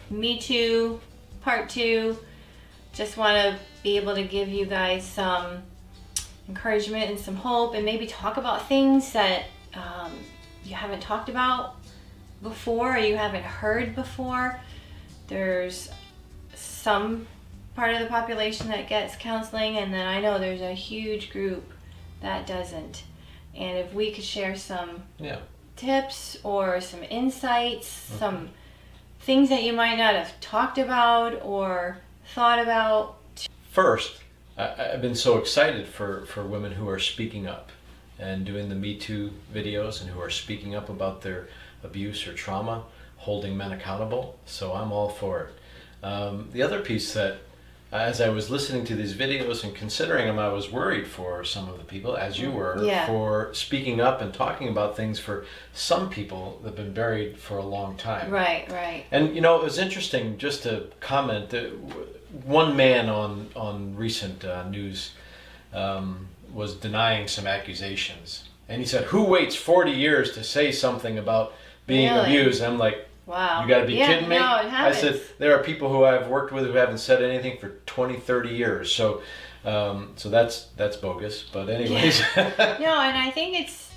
Me Too Part 2. Just want to be able to give you guys some encouragement and some hope, and maybe talk about things that you haven't talked about before, or you haven't heard before. There's some part of the population that gets counseling, and then I know there's a huge group that doesn't. And if we could share some tips or some insights, some things that you might not have talked about or thought about. First, I've been so excited for women who are speaking up and doing the Me Too videos, and who are speaking up about their abuse or trauma, holding men accountable. So I'm all for it. The other piece that, as I was listening to these videos and considering them, I was worried for some of the people, as you were, for speaking up and talking about things for some people that have been buried for a long time. Right. And you know, it was interesting, just to comment, that one man on recent news was denying some accusations. And he said, who waits 40 years to say something about being abused? And I'm like, wow. You got to be kidding me? No, it happens. I said, there are people who I've worked with who haven't said anything for 20, 30 years. So that's bogus. But anyways. No, and I think it's,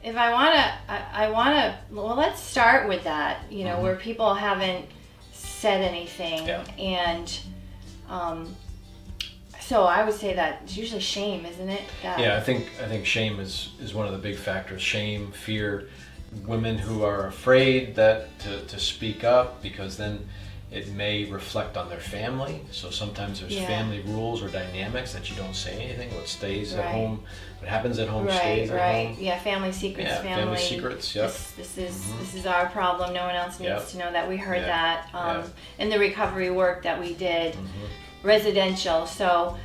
if I want to, well, let's start with that, you know, where people haven't said anything. And so I would say that it's usually shame, isn't it? I think shame is one of the big factors. Shame, fear. Women who are afraid to speak up, because then it may reflect on their family. So sometimes there's family rules or dynamics that you don't say anything. What stays at home, what happens at home stays at home. Yeah, family secrets. Yeah, family secrets. Yep. This is our problem. No one else needs to know that. We heard that in the recovery work that we did, residential. So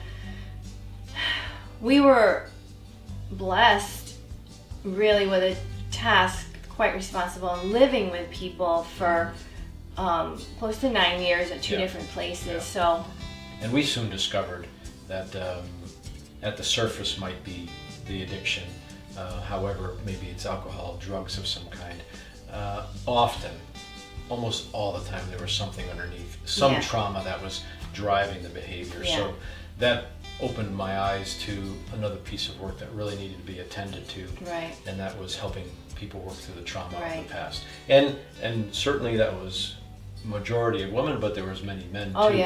we were blessed, really, with a task, quite responsible, in living with people for close to 9 years at two different places. So, and we soon discovered that at the surface might be the addiction. However, maybe it's alcohol, drugs of some kind. Often, almost all the time, there was something underneath, some trauma that was driving the behavior. So that opened my eyes to another piece of work that really needed to be attended to. And that was helping people work through the trauma of the past. And certainly that was majority of women, but there was many men too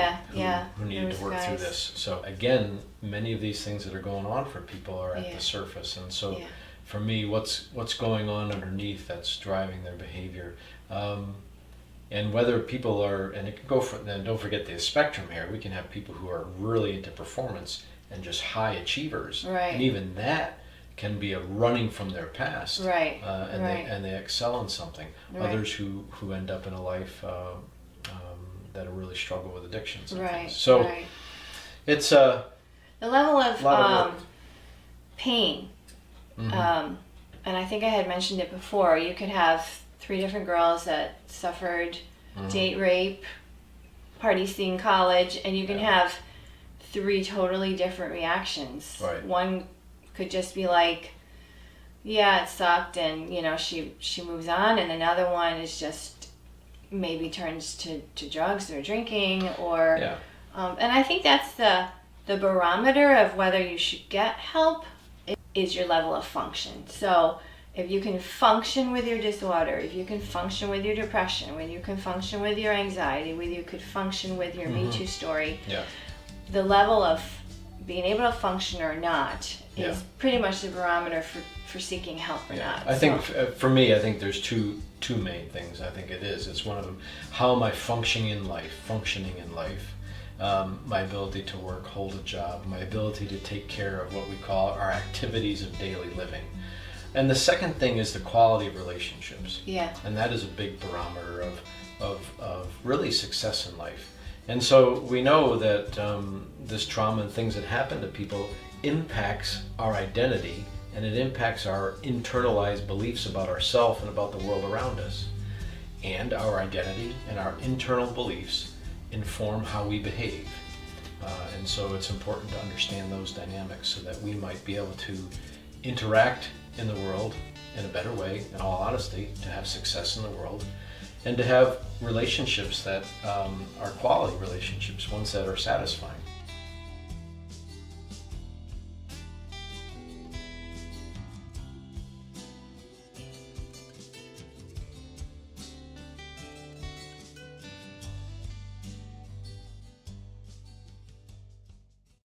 who needed to work through this. So again, many of these things that are going on for people are at the surface. And so for me, what's going on underneath that's driving their behavior? And whether people are, and it can go for, then don't forget the spectrum here. We can have people who are really into performance and just high achievers. And even that can be a running from their past. And they excel in something. Others who end up in a life that really struggle with addictions. So it's the level of pain. And I think I had mentioned it before. You could have 3 different girls that suffered date rape, party scene, college, and you can have 3 totally different reactions. One could just be like, yeah, it sucked, and you know, she moves on, and another one is just maybe turns to drugs or drinking, or and I think that's the barometer of whether you should get help is your level of function. So if you can function with your disorder, if you can function with your depression, when you can function with your anxiety, whether you could function with your Me Too story, the level of being able to function or not is pretty much the barometer for seeking help or not. I think for me, I think there's two main things. I think it's one of them. How am I functioning in life? My ability to work, hold a job, my ability to take care of what we call our activities of daily living. And the second thing is the quality of relationships. And that is a big barometer of really success in life. And so we know that this trauma and things that happen to people impacts our identity, and it impacts our internalized beliefs about ourselves and about the world around us. And our identity and our internal beliefs inform how we behave. And so it's important to understand those dynamics so that we might be able to interact in the world in a better way, in all honesty, to have success in the world, and to have relationships that are quality relationships, ones that are satisfying.